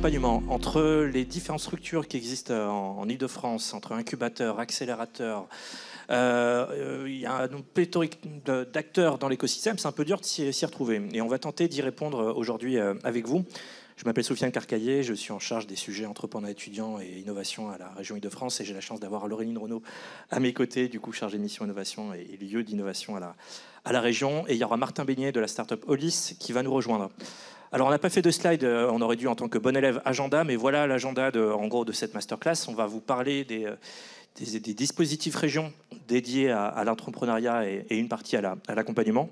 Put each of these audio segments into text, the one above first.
d'accompagnement entre les différentes structures qui existent en Ile-de-France, entre incubateurs, accélérateurs. Il y a un pléthorique d'acteurs dans l'écosystème, c'est un peu dur de s'y retrouver. Et on va tenter d'y répondre aujourd'hui avec vous. Je m'appelle Sofiane Carcaillé, je suis en charge des sujets entrepreneurs étudiants et innovation à la région Ile-de-France et j'ai la chance d'avoir Laureline Renaud à mes côtés, du coup chargée de mission innovation et lieu d'innovation à la région. Et il y aura Martin Beignet de la startup Olis qui va nous rejoindre. Alors on n'a pas fait de slide, on aurait dû en tant que bon élève agenda, mais voilà l'agenda en gros de cette masterclass. On va vous parler des dispositifs régions dédiés à l'entrepreneuriat et une partie à l'accompagnement.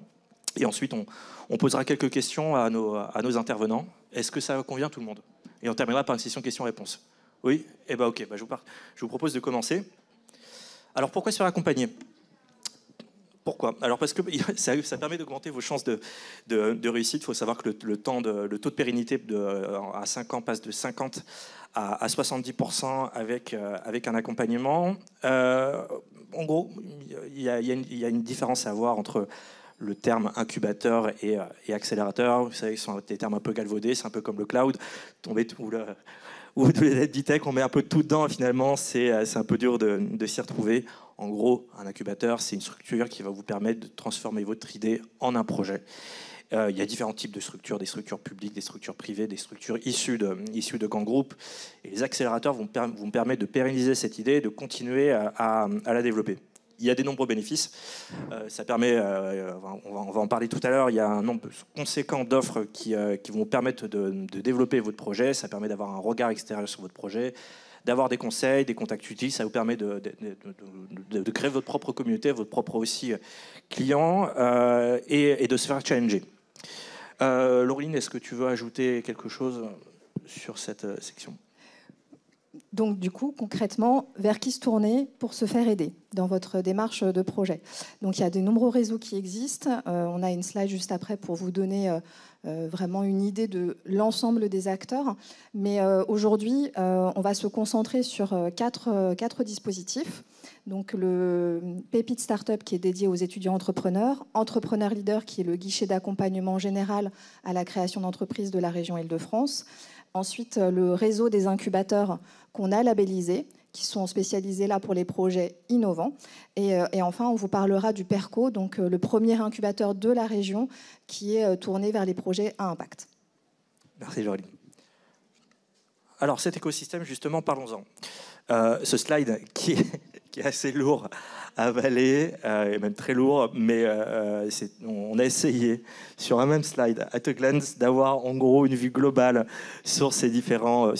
Et ensuite, on posera quelques questions à nos intervenants. Est-ce que ça convient tout le monde? Et on terminera par une session questions-réponses. Oui? Eh bien, ok. Je vous propose de commencer. Alors, pourquoi se faire accompagner? Pourquoi? Alors, parce que ça permet d'augmenter vos chances de réussite. Il faut savoir que le taux de pérennité à 5 ans passe de 50 à 70% avec un accompagnement. En gros, il y a une différence à avoir entre le terme incubateur et accélérateur. Vous savez, ce sont des termes un peu galvaudés, c'est un peu comme le cloud, ou les tech, on met un peu tout dedans, finalement, c'est un peu dur de s'y retrouver. En gros, un incubateur, c'est une structure qui va vous permettre de transformer votre idée en un projet. Il y a différents types de structures, des structures publiques, des structures privées, des structures issues de grands groupes. Et les accélérateurs vont vous permettre de pérenniser cette idée et de continuer à la développer. Il y a des nombreux bénéfices. Ça permet, on va en parler tout à l'heure, il y a un nombre conséquent d'offres qui vont vous permettre de développer votre projet. Ça permet d'avoir un regard extérieur sur votre projet, d'avoir des conseils, des contacts utiles. Ça vous permet de créer votre propre communauté, votre propre aussi client et de se faire challenger. Laureline, est-ce que tu veux ajouter quelque chose sur cette section ? Donc, du coup, concrètement, vers qui se tourner pour se faire aider dans votre démarche de projet? Donc, il y a de nombreux réseaux qui existent. On a une slide juste après pour vous donner vraiment une idée de l'ensemble des acteurs. Mais aujourd'hui, on va se concentrer sur quatre dispositifs. Donc, le Pépite Startup qui est dédié aux étudiants entrepreneurs, Entrepreneur Leader qui est le guichet d'accompagnement général à la création d'entreprises de la région Île-de-France. Ensuite, le réseau des incubateurs qu'on a labellisés, qui sont spécialisés là pour les projets innovants. Et enfin, on vous parlera du PERCO, donc le premier incubateur de la région qui est tourné vers les projets à impact. Merci Laureline. Alors cet écosystème, justement, parlons-en. Ce slide qui est assez lourd à avaler, et même très lourd, mais on a essayé sur un même slide, at a glance, d'avoir en gros une vue globale sur ces différents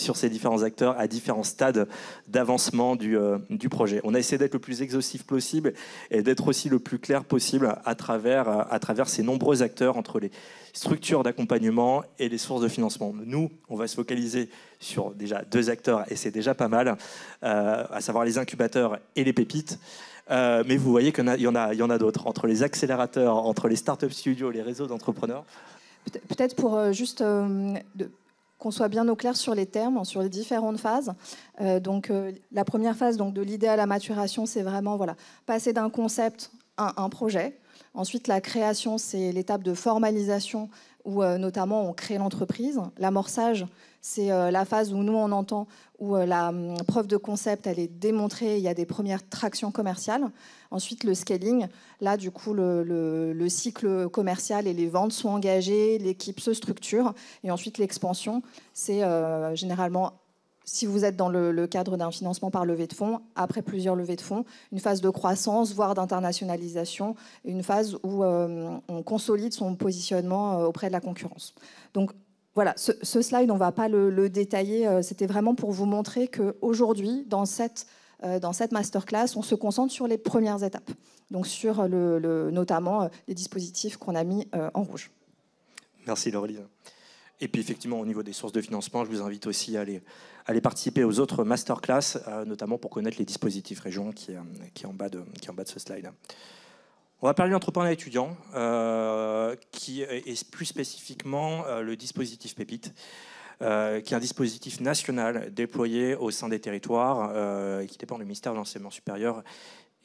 acteurs à différents stades d'avancement du projet. On a essayé d'être le plus exhaustif possible et d'être aussi le plus clair possible à travers ces nombreux acteurs entre les structures d'accompagnement et les sources de financement. Nous, on va se focaliser sur déjà 2 acteurs et c'est déjà pas mal, à savoir les incubateurs et les pépites. Mais vous voyez qu'il y en a d'autres, entre les accélérateurs, entre les startup studios, les réseaux d'entrepreneurs. Peut-être pour juste qu'on soit bien au clair sur les termes, sur les différentes phases. La première phase, donc, de l'idée à la maturation, c'est vraiment passer d'un concept à un projet. Ensuite, la création, c'est l'étape de formalisation où notamment on crée l'entreprise. L'amorçage, c'est la phase où nous on entend où la preuve de concept elle est démontrée, il y a des premières tractions commerciales. Ensuite le scaling, là du coup le cycle commercial et les ventes sont engagées, l'équipe se structure et ensuite l'expansion, c'est généralement, si vous êtes dans le cadre d'un financement par levée de fonds, après plusieurs levées de fonds, une phase de croissance, voire d'internationalisation, une phase où on consolide son positionnement auprès de la concurrence. Donc voilà, ce slide, on ne va pas le détailler. C'était vraiment pour vous montrer qu'aujourd'hui, dans cette masterclass, on se concentre sur les premières étapes, donc sur notamment les dispositifs qu'on a mis en rouge. Merci Laureline. Et puis effectivement, au niveau des sources de financement, je vous invite aussi à aller participer aux autres masterclass, notamment pour connaître les dispositifs région qui est en bas de ce slide. On va parler d'entrepreneuriat étudiant, qui est plus spécifiquement le dispositif Pépite, qui est un dispositif national déployé au sein des territoires, qui dépend du ministère de l'Enseignement supérieur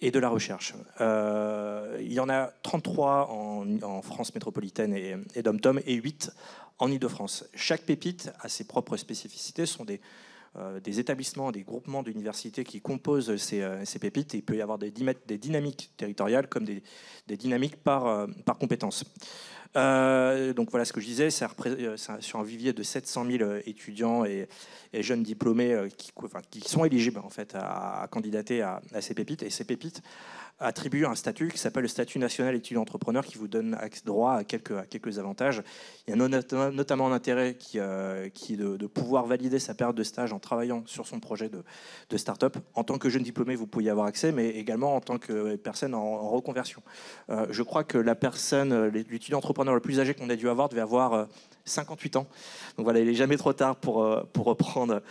et de la recherche. Il y en a 33 en France métropolitaine et dom-tom et 8 en Ile-de-France. Chaque pépite a ses propres spécificités. Ce sont des établissements, des groupements d'universités qui composent ces pépites. Et il peut y avoir des dynamiques territoriales comme des dynamiques par compétences. Donc voilà ce que je disais, c'est sur un vivier de 700 000 étudiants et jeunes diplômés qui sont éligibles en fait à candidater à ces pépites. Et ces pépites attribuent un statut qui s'appelle le statut national étudiant-entrepreneur qui vous donne droit à quelques avantages. Il y a notamment un intérêt qui est de pouvoir valider sa période de stage en travaillant sur son projet de start-up. En tant que jeune diplômé, vous pouvez y avoir accès, mais également en tant que personne en reconversion. Je crois que l'étudiant entrepreneur le plus âgé qu'on a dû avoir devait avoir 58 ans. Donc voilà, il n'est jamais trop tard pour reprendre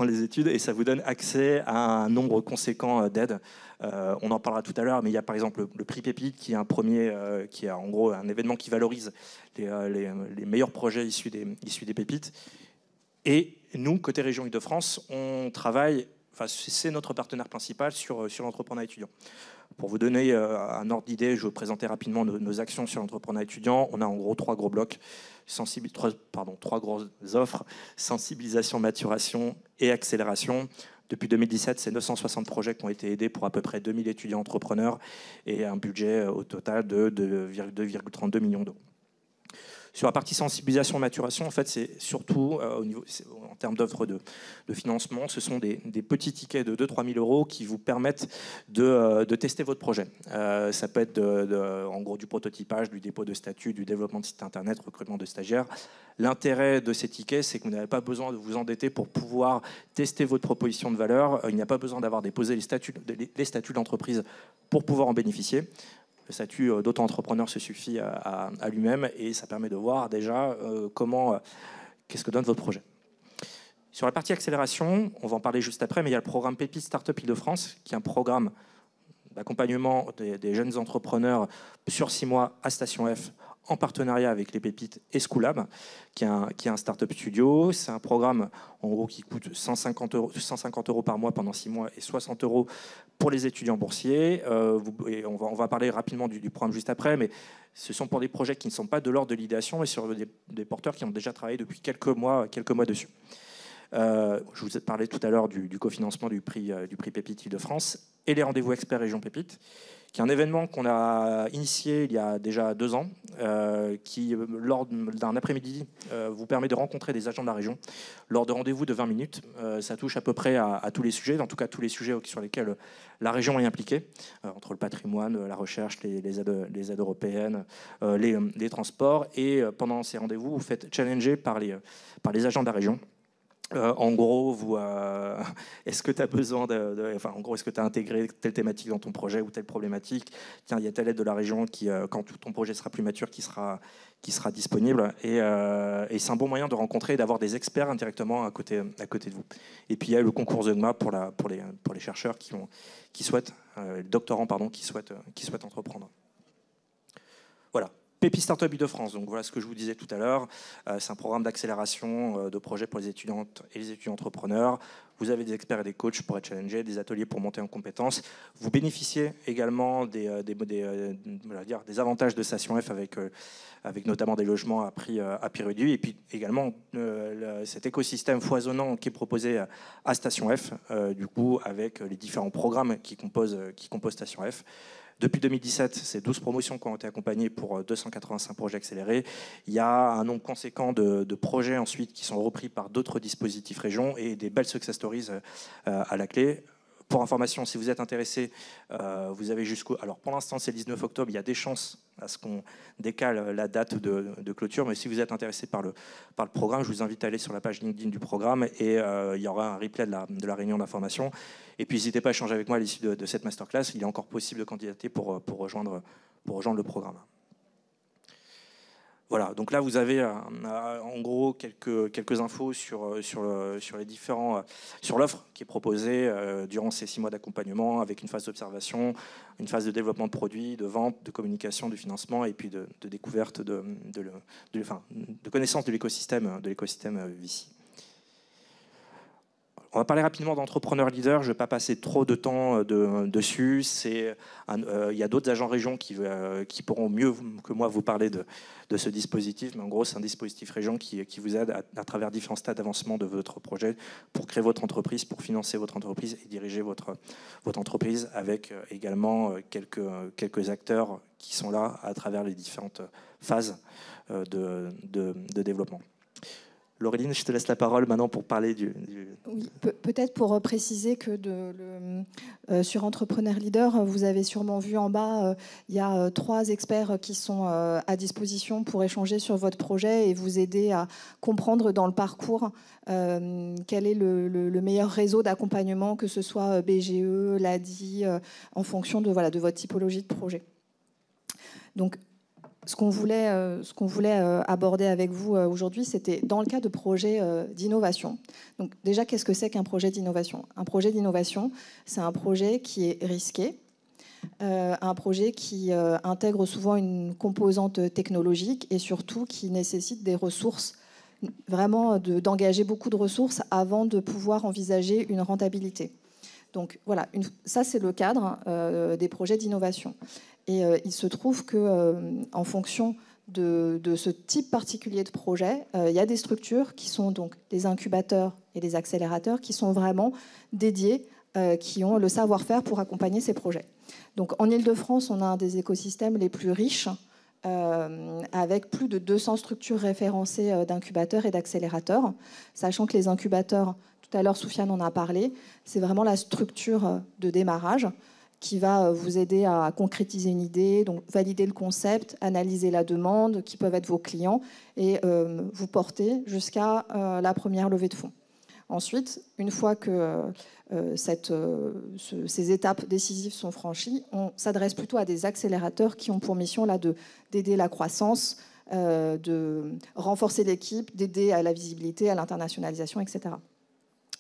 les études et ça vous donne accès à un nombre conséquent d'aides. On en parlera tout à l'heure, mais il y a par exemple le prix Pépite qui est qui est en gros un événement qui valorise les meilleurs projets issus des pépites. Et nous, côté région Île-de-France, on travaille, c'est notre partenaire principal sur l'entrepreneuriat étudiant. Pour vous donner un ordre d'idée, je vais vous présenter rapidement nos actions sur l'entrepreneuriat étudiant. On a en gros trois gros blocs, trois grosses offres, sensibilisation, maturation et accélération. Depuis 2017, c'est 960 projets qui ont été aidés pour à peu près 2000 étudiants entrepreneurs et un budget au total de 2,32 millions d'euros. Sur la partie sensibilisation maturation, en fait, c'est surtout en termes d'offres de financement, ce sont des petits tickets de 2-3 000 euros qui vous permettent de tester votre projet. Ça peut être en gros du prototypage, du dépôt de statut, du développement de site internet, recrutement de stagiaires. L'intérêt de ces tickets, c'est que vous n'avez pas besoin de vous endetter pour pouvoir tester votre proposition de valeur. Il n'y a pas besoin d'avoir déposé les statuts de l'entreprise pour pouvoir en bénéficier. Le statut d'auto-entrepreneur se suffit à lui-même et ça permet de voir déjà qu'est-ce que donne votre projet. Sur la partie accélération, on va en parler juste après, mais il y a le programme Pépite Startup Île-de-France, qui est un programme d'accompagnement des jeunes entrepreneurs sur 6 mois à Station F, en partenariat avec les Pépites et Schoolab, qui est un startup studio. C'est un programme en gros qui coûte 150 euros par mois pendant 6 mois et 60 euros pour les étudiants boursiers. Et on va parler rapidement du programme juste après, mais ce sont pour des projets qui ne sont pas de l'ordre de l'idéation, mais sur des porteurs qui ont déjà travaillé depuis quelques mois dessus. Je vous ai parlé tout à l'heure du cofinancement du prix Pépite Île-de-France et les rendez-vous experts Région Pépite, qui est un événement qu'on a initié il y a déjà 2 ans, qui, lors d'un après-midi, vous permet de rencontrer des agents de la région lors de rendez-vous de 20 minutes. Ça touche à peu près à tous les sujets, en tout cas tous les sujets sur lesquels la région est impliquée, entre le patrimoine, la recherche, les aides européennes, les transports. Et pendant ces rendez-vous, vous faites challenger par les agents de la région. En gros, est-ce que tu as besoin en gros, est-ce que tu as intégré telle thématique dans ton projet ou telle problématique? Tiens, il y a telle aide de la région qui, quand ton projet sera plus mature, qui sera disponible. Et c'est un bon moyen de rencontrer et d'avoir des experts indirectement à côté de vous. Et puis il y a le concours Zeugma pour les chercheurs qui souhaitent, les doctorants qui souhaitent entreprendre. Voilà. Pépite Startup Île-de-France, donc voilà ce que je vous disais tout à l'heure. C'est un programme d'accélération de projets pour les étudiantes et les étudiants entrepreneurs. Vous avez des experts et des coachs pour être challengés, des ateliers pour monter en compétences. Vous bénéficiez également des avantages de Station F avec notamment des logements à prix réduit. Et puis également cet écosystème foisonnant qui est proposé à Station F, du coup avec les différents programmes qui composent Station F. Depuis 2017, c'est 12 promotions qui ont été accompagnées pour 285 projets accélérés. Il y a un nombre conséquent de projets ensuite qui sont repris par d'autres dispositifs régions et des belles success stories à la clé. Pour information, si vous êtes intéressé, vous avez jusqu'au... Alors pour l'instant, c'est le 19 octobre. Il y a des chances à ce qu'on décale la date de clôture. Mais si vous êtes intéressé par le programme, je vous invite à aller sur la page LinkedIn du programme et il y aura un replay de la réunion d'information. Et puis n'hésitez pas à échanger avec moi à l'issue de cette masterclass. Il est encore possible de candidater pour rejoindre le programme. Voilà, donc là vous avez en gros quelques infos sur les différents sur l'offre qui est proposée durant ces 6 mois d'accompagnement, avec une phase d'observation, une phase de développement de produits, de vente, de communication, de financement et puis de découverte de connaissance de l'écosystème VC. On va parler rapidement d'entrepreneur leader. Je ne vais pas passer trop de temps dessus. Il y a d'autres agents région qui pourront mieux que moi vous parler de ce dispositif. Mais en gros, c'est un dispositif région qui vous aide à travers différents stades d'avancement de votre projet pour créer votre entreprise, pour financer votre entreprise et diriger votre entreprise, avec également quelques acteurs qui sont là à travers les différentes phases de développement. Laureline, je te laisse la parole maintenant pour parler du... Oui, peut-être pour préciser que sur Entrepreneur Leader, vous avez sûrement vu en bas, il y a 3 experts qui sont à disposition pour échanger sur votre projet et vous aider à comprendre dans le parcours quel est le meilleur réseau d'accompagnement, que ce soit BGE, l'ADI, en fonction de votre typologie de projet. Donc, ce qu'on voulait aborder avec vous aujourd'hui, c'était dans le cas de projets d'innovation. Donc déjà, qu'est-ce que c'est qu'un projet d'innovation? Un projet d'innovation, c'est un projet qui est risqué, un projet qui intègre souvent une composante technologique et surtout qui nécessite des ressources, vraiment d'engager beaucoup de ressources avant de pouvoir envisager une rentabilité. Donc voilà, ça c'est le cadre des projets d'innovation. Et il se trouve qu'en fonction de ce type particulier de projet, il y a des structures qui sont donc des incubateurs et des accélérateurs qui sont vraiment dédiés, qui ont le savoir-faire pour accompagner ces projets. Donc en Ile-de-France, on a un des écosystèmes les plus riches, avec plus de 200 structures référencées d'incubateurs et d'accélérateurs, sachant que les incubateurs, tout à l'heure Soufiane en a parlé, c'est vraiment la structure de démarrage qui va vous aider à concrétiser une idée, donc valider le concept, analyser la demande, qui peuvent être vos clients, et vous porter jusqu'à la première levée de fonds. Ensuite, une fois que ces étapes décisives sont franchies, on s'adresse plutôt à des accélérateurs qui ont pour mission d'aider la croissance, de renforcer l'équipe, d'aider à la visibilité, à l'internationalisation, etc.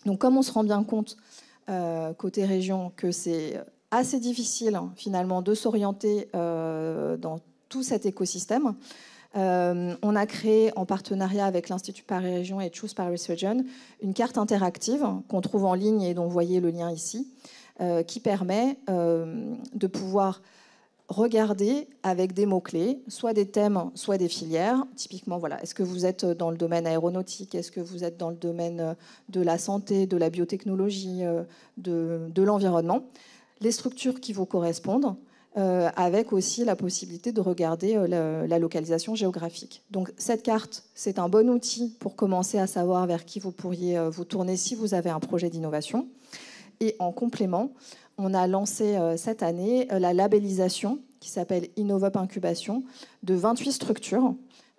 Donc comme on se rend bien compte, côté région, que c'est assez difficile finalement de s'orienter dans tout cet écosystème, on a créé en partenariat avec l'Institut Paris Région et Choose Paris Region une carte interactive qu'on trouve en ligne et dont vous voyez le lien ici, qui permet de pouvoir regarder avec des mots-clés, soit des thèmes, soit des filières. Typiquement, voilà, est-ce que vous êtes dans le domaine aéronautique? Est-ce que vous êtes dans le domaine de la santé, de la biotechnologie, de l'environnement? Les structures qui vous correspondent, avec aussi la possibilité de regarder la localisation géographique. Donc cette carte, c'est un bon outil pour commencer à savoir vers qui vous pourriez vous tourner si vous avez un projet d'innovation. Et en complément, on a lancé cette année la labellisation qui s'appelle InnovUp Incubation de 28 structures.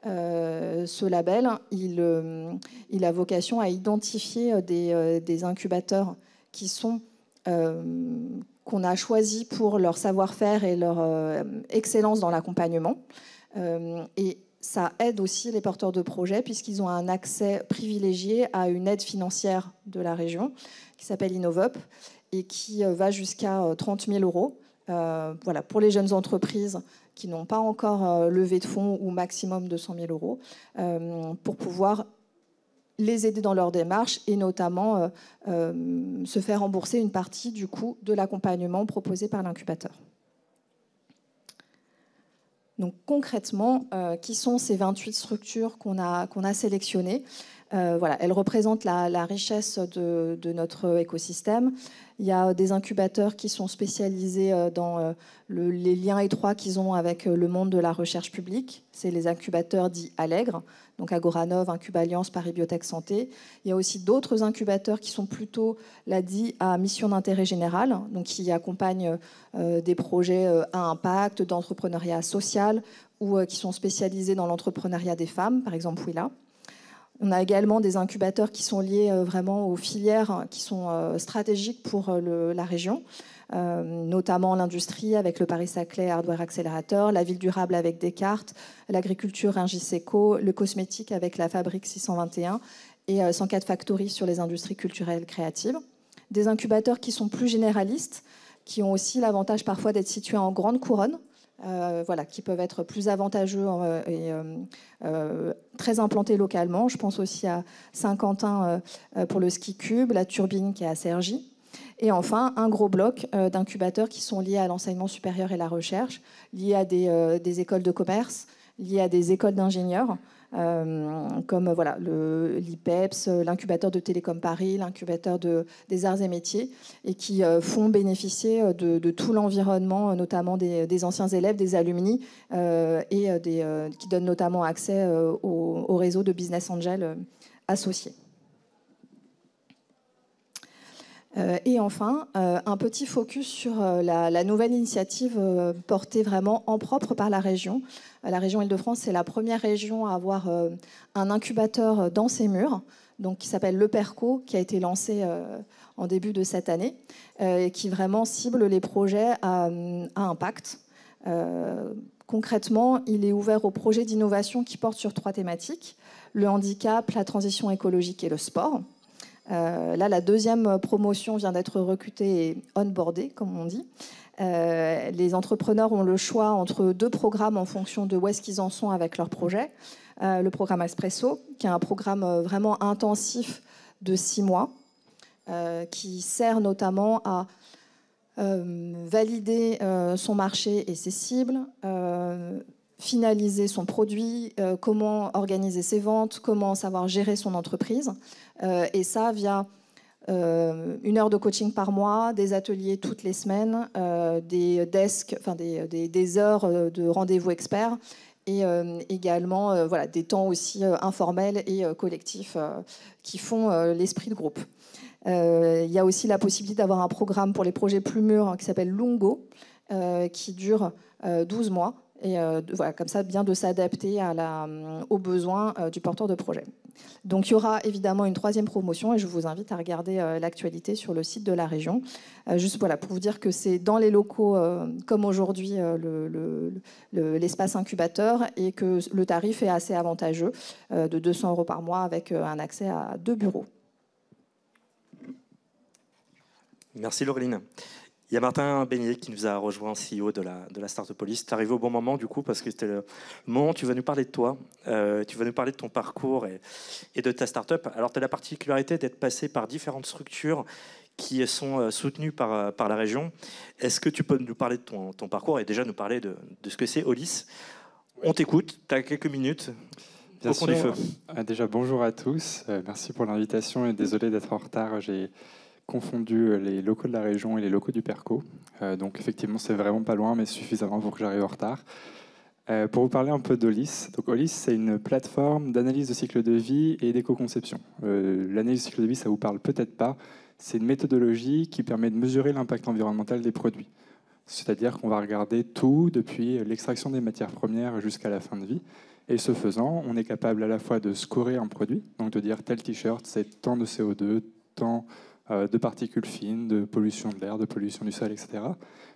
Ce label, il a vocation à identifier des incubateurs qui sont qu'on a choisi pour leur savoir-faire et leur excellence dans l'accompagnement. Et ça aide aussi les porteurs de projets puisqu'ils ont un accès privilégié à une aide financière de la région qui s'appelle InnovUp et qui va jusqu'à 30 000 €. Voilà, pour les jeunes entreprises qui n'ont pas encore levé de fonds ou maximum de 100 000 €, pour pouvoir les aider dans leur démarche et notamment se faire rembourser une partie du coût de l'accompagnement proposé par l'incubateur. Donc concrètement, qui sont ces 28 structures qu'on a sélectionnées? Voilà, elles représentent la richesse de notre écosystème. Il y a des incubateurs qui sont spécialisés dans les liens étroits qu'ils ont avec le monde de la recherche publique. C'est les incubateurs dits Allègre, donc Agoranov, Incub-Alliance, Paris Biotech Santé. Il y a aussi d'autres incubateurs qui sont plutôt dit à mission d'intérêt général, donc qui accompagnent des projets à impact, d'entrepreneuriat social, ou qui sont spécialisés dans l'entrepreneuriat des femmes, par exemple Willa. On a également des incubateurs qui sont liés vraiment aux filières qui sont stratégiques pour la région, notamment l'industrie avec le Paris-Saclay Hardware Accelerator, la ville durable avec Descartes, l'agriculture Ingiseco, le cosmétique avec la Fabrique 621 et 104 Factory sur les industries culturelles créatives. Des incubateurs qui sont plus généralistes, qui ont aussi l'avantage parfois d'être situés en grande couronne, voilà, qui peuvent être plus avantageux et très implantés localement. Je pense aussi à Saint-Quentin pour le ski cube, la Turbine qui est à Cergy. Et enfin, un gros bloc d'incubateurs qui sont liés à l'enseignement supérieur et la recherche, liés à des écoles de commerce, liés à des écoles d'ingénieurs, comme voilà, l'IPEPS, l'incubateur de Télécom Paris, l'incubateur des arts et métiers, et qui font bénéficier de tout l'environnement, notamment des anciens élèves, des alumni, et qui donnent notamment accès au réseau de business angels associés. Et enfin, un petit focus sur la nouvelle initiative portée vraiment en propre par la région. La région Île-de-France, c'est la première région à avoir un incubateur dans ses murs, donc qui s'appelle Le Perco, qui a été lancé en début de cette année, et qui vraiment cible les projets à impact. Concrètement, il est ouvert aux projets d'innovation qui portent sur 3 thématiques: le handicap, la transition écologique et le sport. Là, la deuxième promotion vient d'être recrutée et onboardée, comme on dit. Les entrepreneurs ont le choix entre 2 programmes en fonction de où est-ce qu'ils en sont avec leur projet. Le programme Espresso, qui est un programme vraiment intensif de 6 mois, qui sert notamment à valider son marché et ses cibles, finaliser son produit, comment organiser ses ventes, comment savoir gérer son entreprise. Et ça via 1 heure de coaching par mois, des ateliers toutes les semaines, des desks, enfin des heures de rendez-vous experts, et également voilà, des temps aussi informels et collectifs qui font l'esprit de groupe. Il y a aussi la possibilité d'avoir un programme pour les projets plus mûrs qui s'appelle Lungo, qui dure 12 mois. Et voilà, comme ça, bien de s'adapter aux besoins du porteur de projet. Donc il y aura évidemment une 3e promotion, et je vous invite à regarder l'actualité sur le site de la région. Juste voilà, pour vous dire que c'est dans les locaux, comme aujourd'hui, l'espace incubateur, et que le tarif est assez avantageux, de 200 € par mois, avec un accès à 2 bureaux. Merci Laureline. Il y a Martin Beignet qui nous a rejoint, CEO de la Startupolis. Tu es arrivé au bon moment du coup, parce que c'était le moment où tu vas nous parler de toi, tu vas nous parler de ton parcours et de ta startup. Alors tu as la particularité d'être passé par différentes structures qui sont soutenues par la région. Est-ce que tu peux nous parler de ton parcours et déjà nous parler de ce que c'est Olis? On t'écoute, tu as quelques minutes. Bien sûr. Déjà bonjour à tous, merci pour l'invitation et désolé d'être en retard. J'ai confondu les locaux de la région et les locaux du Perco. Donc effectivement, c'est vraiment pas loin, mais suffisamment pour que j'arrive en retard. Pour vous parler un peu d'Olis. Donc Olis, c'est une plateforme d'analyse de cycle de vie et d'éco-conception. L'analyse de cycle de vie, ça vous parle peut-être pas. C'est une méthodologie qui permet de mesurer l'impact environnemental des produits. C'est-à-dire qu'on va regarder tout depuis l'extraction des matières premières jusqu'à la fin de vie. Et ce faisant, on est capable à la fois de scorer un produit, donc de dire tel t-shirt, c'est tant de CO2, tant de particules fines, de pollution de l'air, de pollution du sol, etc.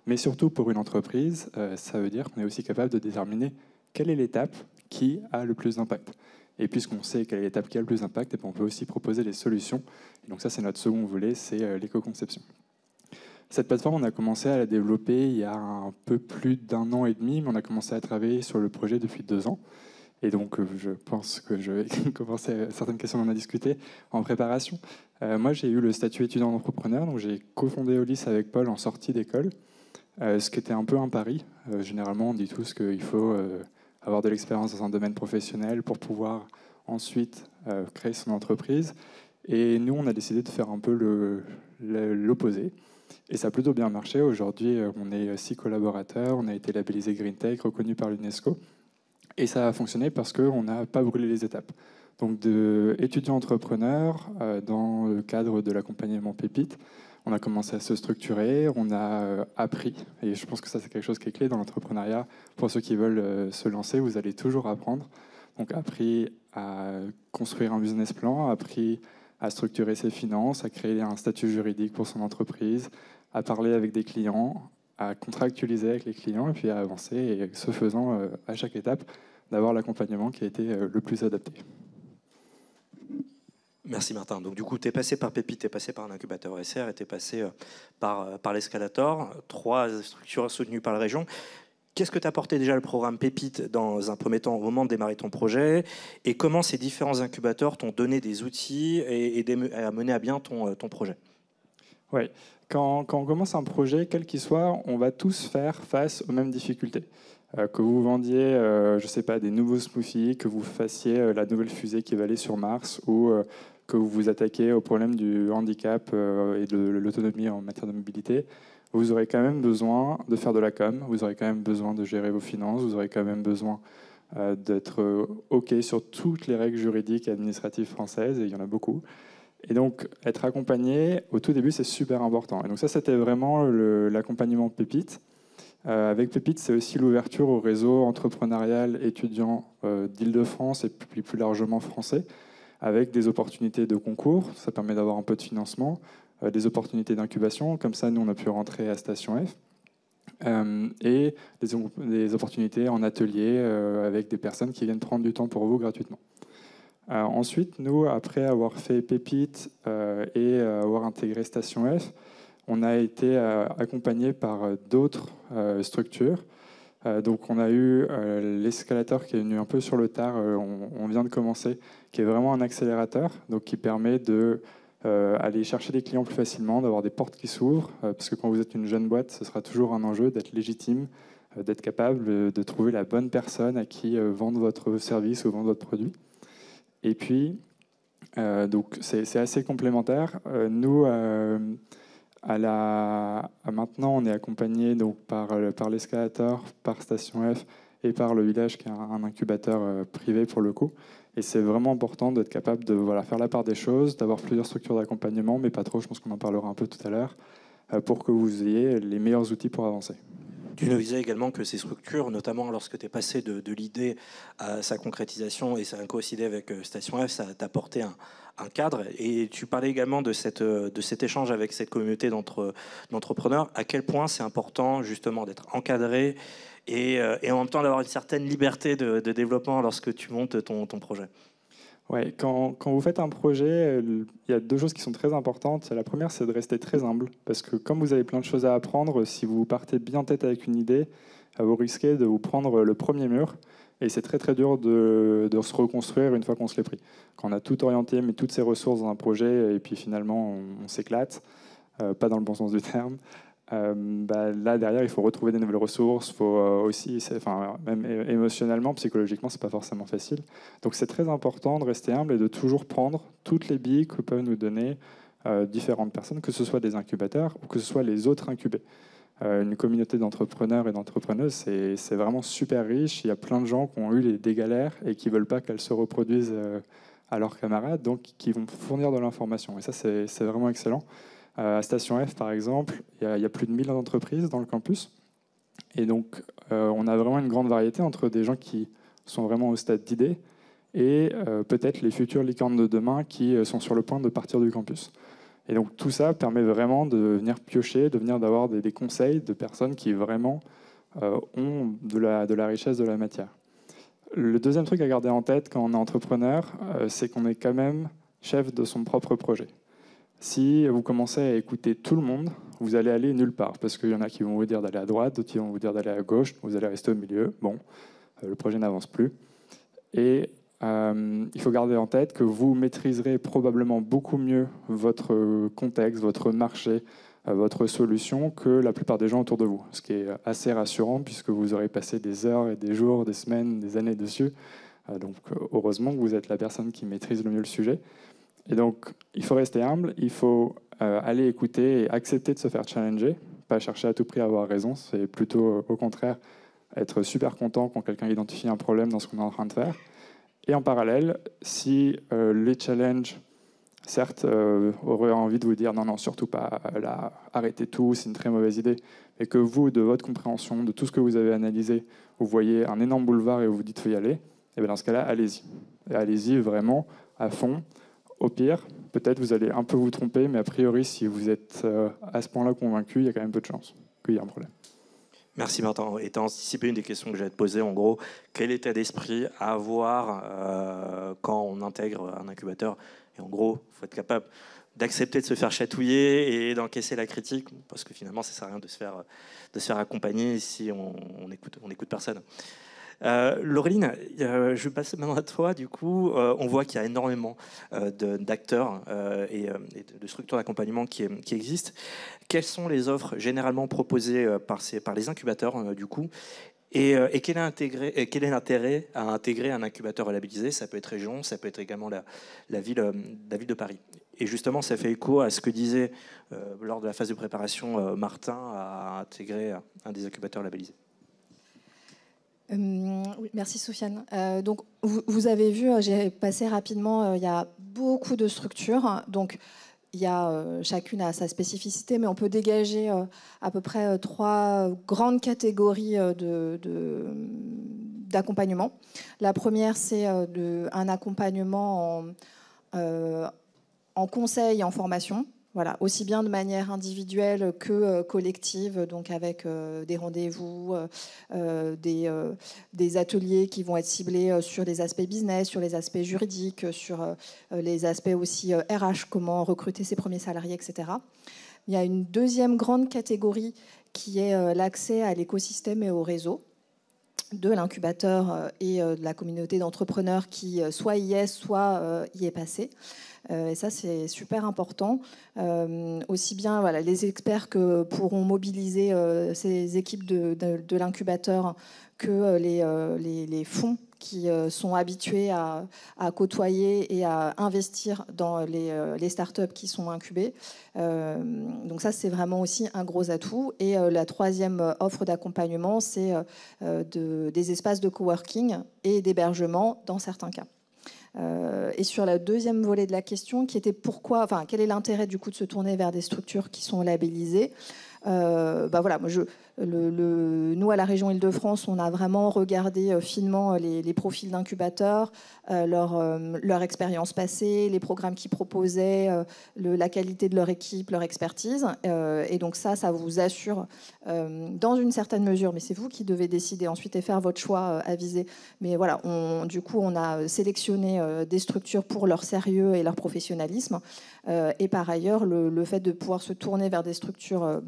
Mais surtout, pour une entreprise, ça veut dire qu'on est aussi capable de déterminer quelle est l'étape qui a le plus d'impact. Et puisqu'on sait quelle est l'étape qui a le plus d'impact, et bien on peut aussi proposer des solutions. Et donc ça, c'est notre second volet, c'est l'éco-conception. Cette plateforme, on a commencé à la développer il y a un peu plus d'1 an et demi, mais on a commencé à travailler sur le projet depuis 2 ans. Et donc, je pense que je vais commencer, certaines questions, on en a discuté en préparation. Moi, j'ai eu le statut étudiant entrepreneur, donc j'ai cofondé Olis avec Paul en sortie d'école, ce qui était un peu un pari. Généralement, on dit tous qu'il faut avoir de l'expérience dans un domaine professionnel pour pouvoir ensuite créer son entreprise. Et nous, on a décidé de faire un peu l'opposé. Et ça a plutôt bien marché. Aujourd'hui, on est 6 collaborateurs, on a été labellisé Green Tech, reconnu par l'UNESCO. Et ça a fonctionné parce qu'on n'a pas brûlé les étapes. Donc d'étudiants entrepreneurs, dans le cadre de l'accompagnement Pépite, on a commencé à se structurer, on a appris, et je pense que ça c'est quelque chose qui est clé dans l'entrepreneuriat, pour ceux qui veulent se lancer, vous allez toujours apprendre. Donc appris à construire un business plan, appris à structurer ses finances, à créer un statut juridique pour son entreprise, à parler avec des clients, à contractualiser avec les clients et puis à avancer, et ce faisant, à chaque étape, d'avoir l'accompagnement qui a été le plus adapté. Merci Martin. Donc du coup, tu es passé par Pépite, tu es passé par l'incubateur SR et tu es passé par l'Escalator, 3 structures soutenues par la région. qu'est-ce que t'a apporté déjà le programme Pépite dans un premier temps au moment de démarrer ton projet et comment ces différents incubateurs t'ont donné des outils et à mener à bien ton projet? Oui, quand on commence un projet, quel qu'il soit, on va tous faire face aux mêmes difficultés. Que vous vendiez, je ne sais pas, des nouveaux smoothies, que vous fassiez la nouvelle fusée qui va aller sur Mars, ou que vous vous attaquiez au problème du handicap et de l'autonomie en matière de mobilité, vous aurez quand même besoin de faire de la com, vous aurez quand même besoin de gérer vos finances, vous aurez quand même besoin d'être OK sur toutes les règles juridiques et administratives françaises, et il y en a beaucoup. Et donc, être accompagné, au tout début, c'est super important. Et donc ça, c'était vraiment l'accompagnement Pépite. Avec Pépite, c'est aussi l'ouverture au réseau entrepreneurial étudiant d'Île-de-France et plus largement français, avec des opportunités de concours. Ça permet d'avoir un peu de financement, des opportunités d'incubation. Comme ça, nous, on a pu rentrer à Station F. Et des opportunités en atelier avec des personnes qui viennent prendre du temps pour vous gratuitement. Ensuite, nous, après avoir fait Pépite et avoir intégré Station F, on a été accompagné par d'autres structures. Donc on a eu l'escalator qui est venu un peu sur le tard, on vient de commencer, qui est vraiment un accélérateur, donc qui permet de aller chercher des clients plus facilement, d'avoir des portes qui s'ouvrent, parce que quand vous êtes une jeune boîte, ce sera toujours un enjeu d'être légitime, d'être capable de trouver la bonne personne à qui vendre votre service ou vendre votre produit. Et puis, donc c'est assez complémentaire. Nous, maintenant, on est accompagné donc, par l'escalator, par Station F et par le village, qui est un incubateur privé pour le coup. Et c'est vraiment important d'être capable de faire la part des choses, d'avoir plusieurs structures d'accompagnement, mais pas trop, je pense qu'on en parlera un peu tout à l'heure, pour que vous ayez les meilleurs outils pour avancer. Tu nous disais également que ces structures, notamment lorsque tu es passé de l'idée à sa concrétisation et ça a coïncidé avec Station F, ça t'a apporté un cadre. Et tu parlais également de cet échange avec cette communauté d'entrepreneurs. À quel point c'est important justement d'être encadré et en même temps d'avoir une certaine liberté de développement lorsque tu montes ton projet? Ouais, quand vous faites un projet, il y a deux choses qui sont très importantes. La première, c'est de rester très humble, parce que comme vous avez plein de choses à apprendre, si vous partez bien tête avec une idée, vous risquez de vous prendre le premier mur, et c'est très très dur de se reconstruire une fois qu'on se l'est pris. Quand on a tout orienté, mis toutes ses ressources dans un projet, et puis finalement on s'éclate, pas dans le bon sens du terme. Là derrière il faut retrouver des nouvelles ressources, faut aussi, même émotionnellement, psychologiquement c'est pas forcément facile, donc c'est très important de rester humble et de toujours prendre toutes les billes que peuvent nous donner différentes personnes, que ce soit des incubateurs ou que ce soit les autres incubés. Une communauté d'entrepreneurs et d'entrepreneuses, c'est vraiment super riche. Il y a plein de gens qui ont eu des galères et qui veulent pas qu'elles se reproduisent à leurs camarades, donc qui vont fournir de l'information, et ça c'est vraiment excellent. À Station F, par exemple, il y a plus de 1000 entreprises dans le campus. Et donc, on a vraiment une grande variété entre des gens qui sont vraiment au stade d'idée et peut-être les futures licornes de demain qui sont sur le point de partir du campus. Et donc, tout ça permet vraiment de venir piocher, d'avoir des conseils de personnes qui vraiment ont de la richesse de la matière. Le deuxième truc à garder en tête quand on est entrepreneur, c'est qu'on est quand même chef de son propre projet. Si vous commencez à écouter tout le monde, vous allez aller nulle part, parce qu'il y en a qui vont vous dire d'aller à droite, d'autres qui vont vous dire d'aller à gauche, vous allez rester au milieu. Bon, le projet n'avance plus. Et il faut garder en tête que vous maîtriserez probablement beaucoup mieux votre contexte, votre marché, votre solution que la plupart des gens autour de vous, ce qui est assez rassurant puisque vous aurez passé des heures et des jours, des semaines, des années dessus. Donc heureusement que vous êtes la personne qui maîtrise le mieux le sujet. Et donc, il faut rester humble, il faut aller écouter et accepter de se faire challenger, pas chercher à tout prix à avoir raison, c'est plutôt au contraire être super content quand quelqu'un identifie un problème dans ce qu'on est en train de faire. Et en parallèle, si les challenges, certes, auraient envie de vous dire non, surtout pas, là, arrêtez tout, c'est une très mauvaise idée, et que vous, de votre compréhension, de tout ce que vous avez analysé, vous voyez un énorme boulevard et vous vous dites qu'il faut y aller, et bien dans ce cas-là, allez-y. Et allez-y vraiment à fond. Au pire, peut-être vous allez un peu vous tromper, mais a priori, si vous êtes à ce point-là convaincu, il y a quand même peu de chances qu'il y ait un problème. Merci Martin. Et tu as anticipé une des questions que j'allais te poser. En gros, quel état d'esprit avoir quand on intègre un incubateur? Et en gros, il faut être capable d'accepter de se faire chatouiller et d'encaisser la critique, parce que finalement, ça ne sert à rien de se faire accompagner si on écoute personne. Laureline, je vais passer maintenant à toi. Du coup, on voit qu'il y a énormément d'acteurs et de structures d'accompagnement qui existent. Quelles sont les offres généralement proposées par les incubateurs, du coup, et quel est l'intérêt à intégrer un incubateur labellisé? Ça peut être région, ça peut être également la ville de Paris. Et justement, ça fait écho à ce que disait lors de la phase de préparation Martin à intégrer un des incubateurs labellisés. Oui, merci Sofiane. Donc, vous avez vu, j'ai passé rapidement, il y a beaucoup de structures. Donc, il y a, chacune a sa spécificité, mais on peut dégager à peu près 3 grandes catégories d'accompagnement. La première, c'est un accompagnement en conseil et en formation. Voilà, aussi bien de manière individuelle que collective, donc avec des rendez-vous, des ateliers qui vont être ciblés sur les aspects business, sur les aspects juridiques, sur les aspects aussi RH, comment recruter ses premiers salariés, etc. Il y a une deuxième grande catégorie qui est l'accès à l'écosystème et au réseau de l'incubateur et de la communauté d'entrepreneurs qui soit y est, soit y est passé. Et ça, c'est super important. Aussi bien voilà, les experts que pourront mobiliser ces équipes de l'incubateur que les fonds qui sont habitués à côtoyer et à investir dans les startups qui sont incubées. Donc ça, c'est vraiment aussi un gros atout. Et la troisième offre d'accompagnement, c'est des espaces de coworking et d'hébergement dans certains cas. Et sur la deuxième volet de la question, qui était quel est l'intérêt du coup de se tourner vers des structures qui sont labellisées? Voilà, nous, à la région Île-de-France, on a vraiment regardé finement les profils d'incubateurs, leur expérience passée, les programmes qu'ils proposaient, la qualité de leur équipe, leur expertise. Et donc ça vous assure, dans une certaine mesure, mais c'est vous qui devez décider ensuite et faire votre choix avisé. Mais voilà, du coup, on a sélectionné des structures pour leur sérieux et leur professionnalisme. Et par ailleurs, le fait de pouvoir se tourner vers des structures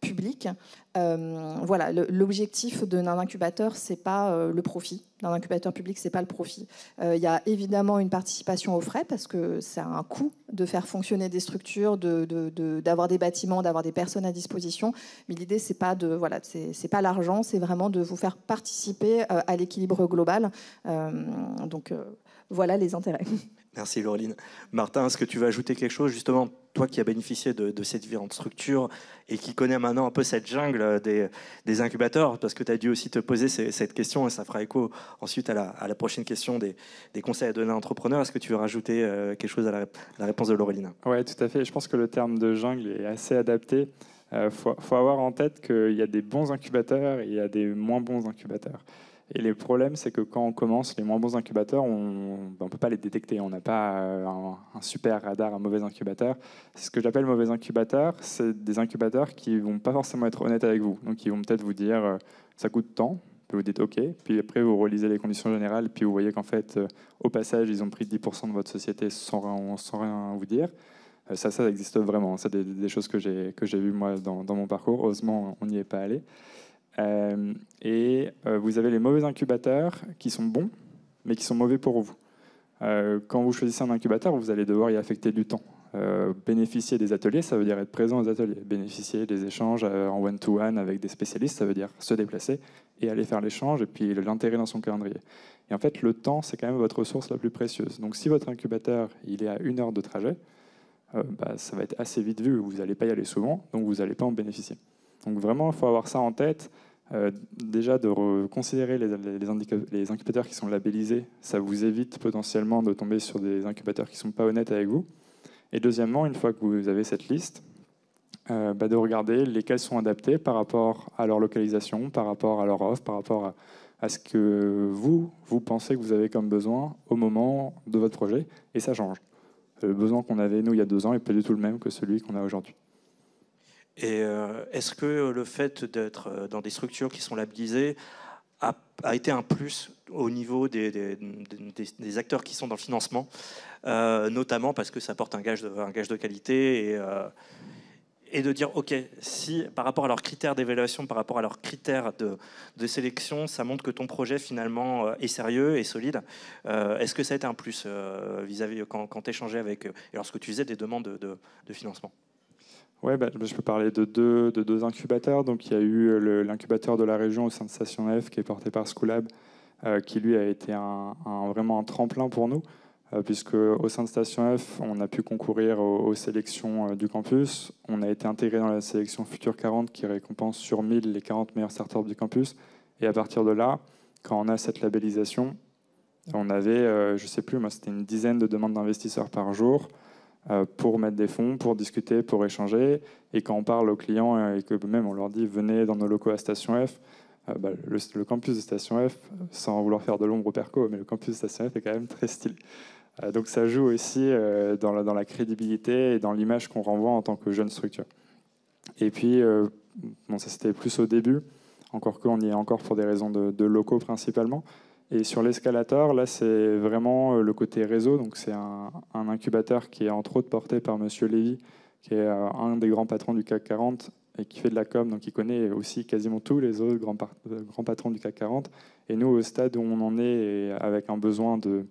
publiques, voilà, l'objectif d'un incubateur, c'est pas le profit. D'un incubateur public, c'est pas le profit. Il y a évidemment une participation aux frais parce que c'est un coût de faire fonctionner des structures, d'avoir des bâtiments, d'avoir des personnes à disposition. Mais l'idée, c'est pas c'est pas l'argent, c'est vraiment de vous faire participer à l'équilibre global. Donc voilà les intérêts. Merci Laureline. Martin, est-ce que tu veux ajouter quelque chose, justement, toi qui as bénéficié de ces différentes structures et qui connais maintenant un peu cette jungle des incubateurs, parce que tu as dû aussi te poser cette question et ça fera écho ensuite à la prochaine question des conseils à donner à l'entrepreneur. Est-ce que tu veux rajouter quelque chose à la réponse de Laureline? Oui, tout à fait. Je pense que le terme de jungle est assez adapté. Faut avoir en tête qu'il y a des bons incubateurs et il y a des moins bons incubateurs. Et les problèmes, c'est que quand on commence, les moins bons incubateurs, on ne peut pas les détecter. On n'a pas un super radar, un mauvais incubateur. Ce que j'appelle mauvais incubateur, c'est des incubateurs qui ne vont pas forcément être honnêtes avec vous. Donc, ils vont peut-être vous dire ça coûte tant. Puis vous dites OK. Puis après, vous relisez les conditions générales. Puis vous voyez qu'en fait, au passage, ils ont pris 10% de votre société sans rien vous dire. Ça existe vraiment. C'est des choses que j'ai vues moi dans mon parcours. Heureusement, on n'y est pas allé. Vous avez les mauvais incubateurs qui sont bons, mais qui sont mauvais pour vous. Quand vous choisissez un incubateur, vous allez devoir y affecter du temps. Bénéficier des ateliers, ça veut dire être présent aux ateliers. Bénéficier des échanges en one-to-one avec des spécialistes, ça veut dire se déplacer et aller faire l'échange et puis l'intégrer dans son calendrier. Et en fait, le temps, c'est quand même votre ressource la plus précieuse. Donc si votre incubateur il est à 1 heure de trajet, ça va être assez vite vu. Vous n'allez pas y aller souvent, donc vous n'allez pas en bénéficier. Donc vraiment, il faut avoir ça en tête. Déjà de considérer les incubateurs qui sont labellisés, ça vous évite potentiellement de tomber sur des incubateurs qui ne sont pas honnêtes avec vous. Et deuxièmement, une fois que vous avez cette liste, de regarder lesquels sont adaptés par rapport à leur localisation, par rapport à leur offre, par rapport à ce que vous pensez que vous avez comme besoin au moment de votre projet. Et ça change. Le besoin qu'on avait, nous, il y a 2 ans, n'est pas du tout le même que celui qu'on a aujourd'hui. Et est-ce que le fait d'être dans des structures qui sont labellisées a été un plus au niveau des acteurs qui sont dans le financement, notamment parce que ça apporte un gage de qualité et de dire, OK, si par rapport à leurs critères d'évaluation, par rapport à leurs critères de sélection, ça montre que ton projet finalement est sérieux et solide, est-ce que ça a été un plus vis-à-vis quand tu échangeais avec eux et lorsque tu faisais des demandes de financement? Ouais, je peux parler de deux incubateurs. Donc, il y a eu l'incubateur de la région au sein de Station F qui est porté par Schoolab, qui lui a été vraiment un tremplin pour nous, puisque au sein de Station F, on a pu concourir aux sélections du campus. On a été intégré dans la sélection Futur 40 qui récompense sur 1000 les 40 meilleures startups du campus. Et à partir de là, quand on a cette labellisation, on avait, je ne sais plus, moi c'était une dizaine de demandes d'investisseurs par jour pour mettre des fonds, pour discuter, pour échanger. Et quand on parle aux clients et que même on leur dit venez dans nos locaux à Station F, le campus de Station F, sans vouloir faire de l'ombre au Perco, mais le campus de Station F est quand même très stylé. Donc ça joue aussi dans la crédibilité et dans l'image qu'on renvoie en tant que jeune structure. Et puis, bon, ça c'était plus au début, encore qu'on y est encore pour des raisons de locaux principalement. Et sur l'escalator, là c'est vraiment le côté réseau. Donc c'est un incubateur qui est entre autres porté par Monsieur Lévy, qui est un des grands patrons du CAC 40 et qui fait de la com, donc il connaît aussi quasiment tous les autres grands patrons du CAC 40. Et nous, au stade où on en est, avec un besoin de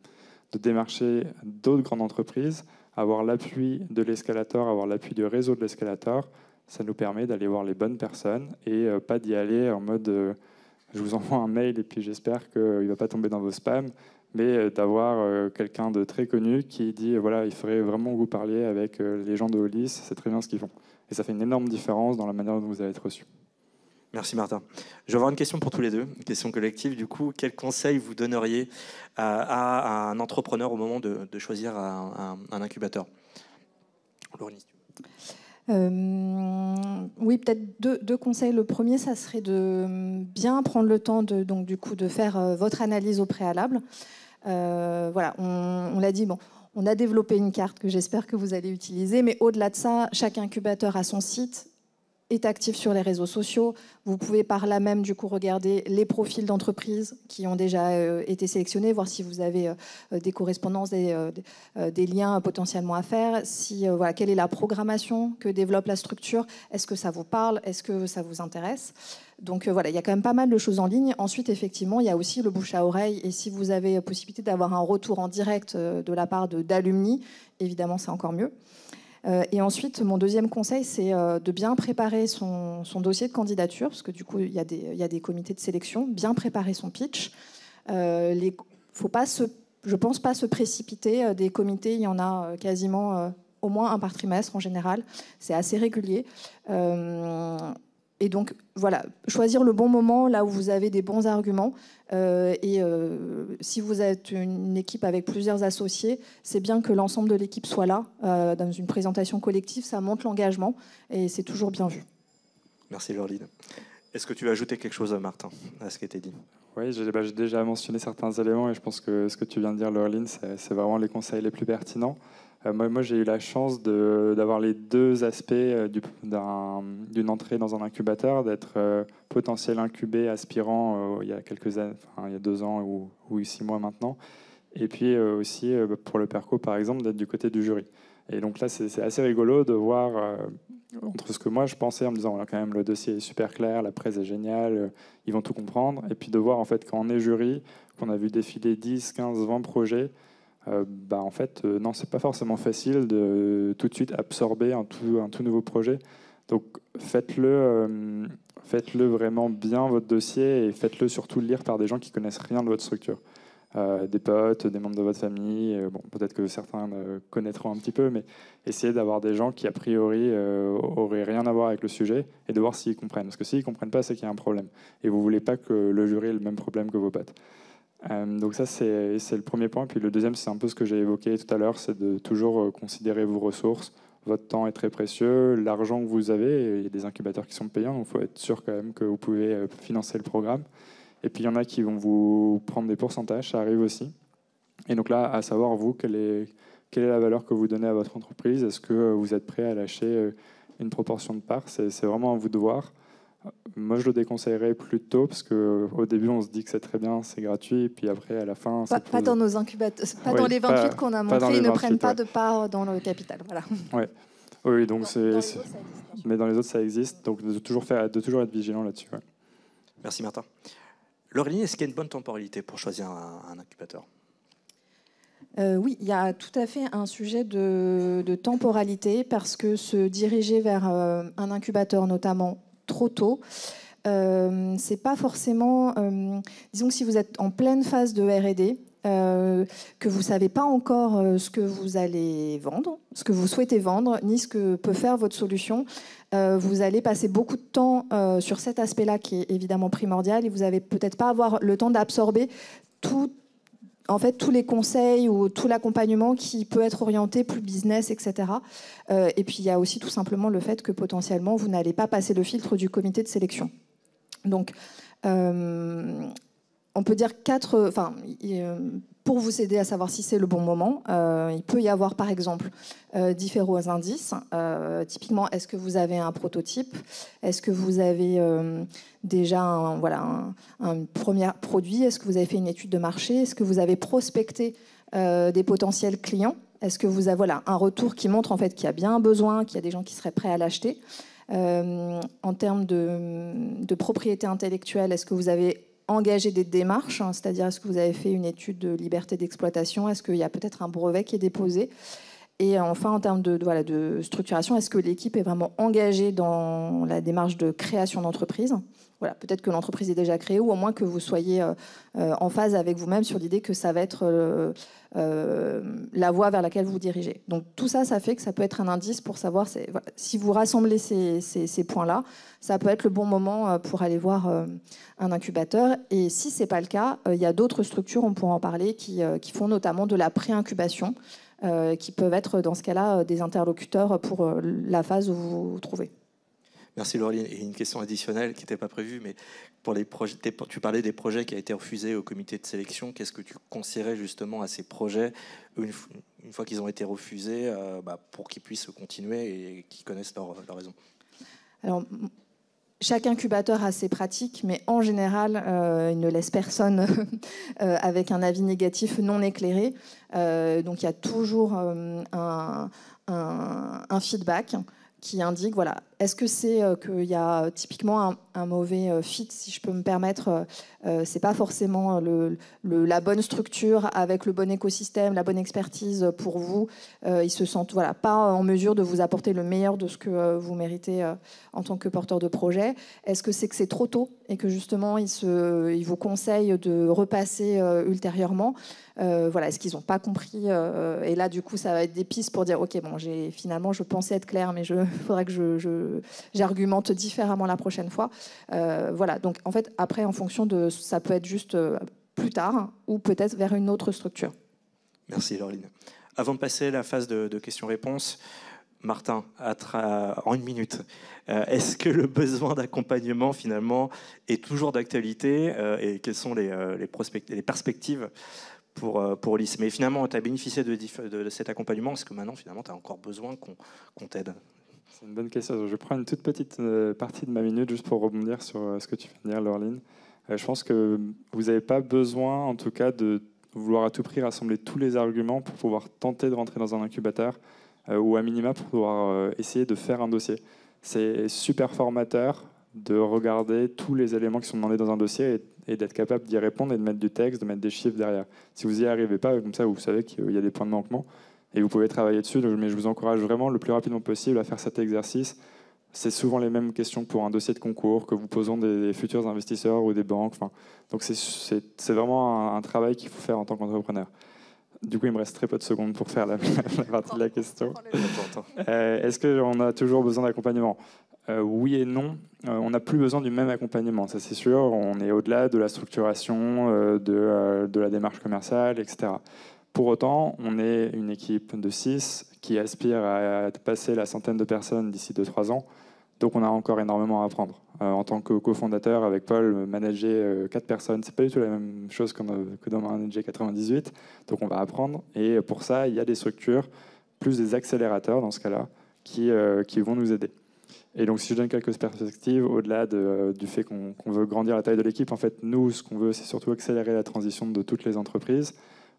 démarcher d'autres grandes entreprises, avoir l'appui de l'escalator, avoir l'appui du réseau de l'escalator, ça nous permet d'aller voir les bonnes personnes et pas d'y aller en mode je vous envoie un mail et puis j'espère qu'il ne va pas tomber dans vos spams, mais d'avoir quelqu'un de très connu qui dit voilà, il faudrait vraiment que vous parliez avec les gens de Hollis, c'est très bien ce qu'ils font. Et ça fait une énorme différence dans la manière dont vous allez être reçu. Merci Martin. Je vais avoir une question pour tous les deux, une question collective. Du coup, quel conseil vous donneriez à un entrepreneur au moment de choisir un incubateur? Laurie. Oui, peut-être deux conseils. Le premier, ça serait de bien prendre le temps de faire votre analyse au préalable. Voilà, on l'a dit, bon, on a développé une carte que j'espère que vous allez utiliser, mais au-delà de ça, chaque incubateur a son site, est actif sur les réseaux sociaux. Vous pouvez par là même du coup regarder les profils d'entreprises qui ont déjà été sélectionnés, voir si vous avez des correspondances, des liens potentiellement à faire, voilà, quelle est la programmation que développe la structure, est-ce que ça vous parle, est-ce que ça vous intéresse. Donc voilà, il y a quand même pas mal de choses en ligne. Ensuite, effectivement, il y a aussi le bouche à oreille. Et si vous avez possibilité d'avoir un retour en direct de la part d'alumni, évidemment, c'est encore mieux. Et ensuite, mon deuxième conseil, c'est de bien préparer son dossier de candidature, parce que du coup, il y a des comités de sélection, bien préparer son pitch. Faut pas je pense pas se précipiter. Des comités, il y en a quasiment au moins un par trimestre en général. C'est assez régulier. Et donc, voilà, choisir le bon moment, là où vous avez des bons arguments. Si vous êtes une équipe avec plusieurs associés, c'est bien que l'ensemble de l'équipe soit là. Dans une présentation collective, ça montre l'engagement et c'est toujours bien vu. Merci Laureline. Est-ce que tu veux ajouter quelque chose, Martin, à ce qui a été dit? Oui, j'ai déjà mentionné certains éléments et je pense que ce que tu viens de dire, Laureline, c'est vraiment les conseils les plus pertinents. Moi, j'ai eu la chance d'avoir les deux aspects d'une entrée dans un incubateur, d'être potentiel incubé, aspirant il y a quelques années, il y a 2 ans ou 6 mois maintenant, et puis aussi pour le Perco, par exemple, d'être du côté du jury. Et donc là, c'est assez rigolo de voir entre ce que moi je pensais en me disant voilà, quand même le dossier est super clair, la presse est géniale, ils vont tout comprendre, et puis de voir en fait quand on est jury, qu'on a vu défiler 10, 15, 20 projets, en fait, non, c'est pas forcément facile de tout de suite absorber un tout nouveau projet. Donc faites-le vraiment bien votre dossier et faites-le surtout lire par des gens qui connaissent rien de votre structure. Des potes, des membres de votre famille, bon, peut-être que certains connaîtront un petit peu, mais essayez d'avoir des gens qui a priori auraient rien à voir avec le sujet et de voir s'ils comprennent. Parce que s'ils comprennent pas, c'est qu'il y a un problème. Et vous voulez pas que le jury ait le même problème que vos potes. Donc ça, c'est le premier point. Puis le deuxième, c'est un peu ce que j'ai évoqué tout à l'heure, c'est de toujours considérer vos ressources. Votre temps est très précieux, l'argent que vous avez, il y a des incubateurs qui sont payants, donc il faut être sûr quand même que vous pouvez financer le programme. Et puis il y en a qui vont vous prendre des pourcentages, ça arrive aussi. Et donc là, à savoir, vous, quelle est la valeur que vous donnez à votre entreprise? Est-ce que vous êtes prêt à lâcher une proportion de parts? C'est vraiment à vous de voir. Moi, je le déconseillerais plutôt parce qu'au début, on se dit que c'est très bien, c'est gratuit, et puis après, à la fin... Pas dans nos incubateurs, pas dans les 28 qu'on a montrés, ils ne prennent pas de part dans le capital. Voilà. Ouais. Oui, donc dans les autres, ça existe, mais dans les autres, ça existe, donc de toujours être vigilant là-dessus. Ouais. Merci Martin. Laureline, est-ce qu'il y a une bonne temporalité pour choisir un incubateur ? Oui, il y a tout à fait un sujet de temporalité parce que se diriger vers un incubateur, notamment trop tôt, c'est pas forcément... disons que si vous êtes en pleine phase de R&D, que vous ne savez pas encore ce que vous allez vendre, ce que vous souhaitez vendre, ni ce que peut faire votre solution, vous allez passer beaucoup de temps sur cet aspect-là qui est évidemment primordial et vous n'allez peut-être pas avoir le temps d'absorber tous les conseils ou tout l'accompagnement qui peut être orienté plus business, etc. Et puis il y a aussi tout simplement le fait que potentiellement vous n'allez pas passer le filtre du comité de sélection. Donc on peut dire pour vous aider à savoir si c'est le bon moment, il peut y avoir par exemple différents indices. Typiquement, est-ce que vous avez un prototype ? Est-ce que vous avez déjà un premier produit ? Est-ce que vous avez fait une étude de marché ? Est-ce que vous avez prospecté des potentiels clients ? Est-ce que vous avez un retour qui montre en fait qu'il y a bien un besoin, qu'il y a des gens qui seraient prêts à l'acheter ? En termes de propriété intellectuelle, est-ce que vous avez engagé des démarches, c'est-à-dire est-ce que vous avez fait une étude de liberté d'exploitation, est-ce qu'il y a peut-être un brevet qui est déposé, et enfin en termes de structuration, est-ce que l'équipe est vraiment engagée dans la démarche de création d'entreprise ? Voilà, peut-être que l'entreprise est déjà créée ou au moins que vous soyez en phase avec vous-même sur l'idée que ça va être la voie vers laquelle vous vous dirigez. Donc tout ça, ça fait que ça peut être un indice pour savoir si vous rassemblez ces points-là, ça peut être le bon moment pour aller voir un incubateur. Et si ce n'est pas le cas, il y a d'autres structures, on pourra en parler, qui font notamment de la pré-incubation, qui peuvent être dans ce cas-là des interlocuteurs pour la phase où vous vous trouvez. Merci Laureline. Et une question additionnelle qui n'était pas prévue, mais pour les projets, tu parlais des projets qui ont été refusés au comité de sélection. Qu'est-ce que tu conseillerais justement à ces projets, une fois qu'ils ont été refusés, pour qu'ils puissent continuer et qu'ils connaissent leurs raisons ? Alors, chaque incubateur a ses pratiques, mais en général, il ne laisse personne avec un avis négatif non éclairé. Donc il y a toujours un feedback qui indique, voilà, est-ce que c'est qu'il y a typiquement un mauvais fit, si je peux me permettre, c'est pas forcément la bonne structure avec le bon écosystème, la bonne expertise pour vous. Ils se sentent pas en mesure de vous apporter le meilleur de ce que vous méritez en tant que porteur de projet. Est-ce que c'est trop tôt et que justement ils vous conseillent de repasser ultérieurement? Est-ce qu'ils n'ont pas compris et là, du coup, ça va être des pistes pour dire, OK, bon, finalement, je pensais être clair, mais il faudrait que j'argumente différemment la prochaine fois. Donc, en fait, après, en fonction de... Ça peut être juste plus tard ou peut-être vers une autre structure. Merci, Laureline. Avant de passer à la phase de questions-réponses, Martin, en une minute, est-ce que le besoin d'accompagnement, finalement, est toujours d'actualité et quelles sont les perspectives pour Ulysse? Mais finalement, tu as bénéficié de cet accompagnement. Est-ce que maintenant, finalement, tu as encore besoin qu'on t'aide? C'est une bonne question. Je prends une toute petite partie de ma minute juste pour rebondir sur ce que tu viens de dire, Laureline. Je pense que vous n'avez pas besoin, en tout cas, de vouloir à tout prix rassembler tous les arguments pour pouvoir tenter de rentrer dans un incubateur ou à minima pour pouvoir essayer de faire un dossier. C'est super formateur de regarder tous les éléments qui sont demandés dans un dossier et d'être capable d'y répondre et de mettre du texte, de mettre des chiffres derrière. Si vous n'y arrivez pas, comme ça, vous savez qu'il y a des points de manquement et vous pouvez travailler dessus. Mais je vous encourage vraiment le plus rapidement possible à faire cet exercice. C'est souvent les mêmes questions pour un dossier de concours que vous posons des futurs investisseurs ou des banques. Donc c'est vraiment un travail qu'il faut faire en tant qu'entrepreneur. Du coup, il me reste très peu de secondes pour faire la partie de la question. Est-ce qu'on a toujours besoin d'accompagnement ? Oui et non. On n'a plus besoin du même accompagnement, ça c'est sûr. On est au-delà de la structuration, de la démarche commerciale, etc. Pour autant, on est une équipe de 6 qui aspire à passer la centaine de personnes d'ici 2-3 ans. Donc on a encore énormément à apprendre. En tant que cofondateur avec Paul, manager 4 personnes, c'est pas du tout la même chose que d'en manager 98. Donc on va apprendre. Et pour ça, il y a des structures, plus des accélérateurs dans ce cas-là, qui vont nous aider. Et donc, si je donne quelques perspectives, au-delà du fait qu'on veut grandir la taille de l'équipe, en fait, nous, ce qu'on veut, c'est surtout accélérer la transition de toutes les entreprises.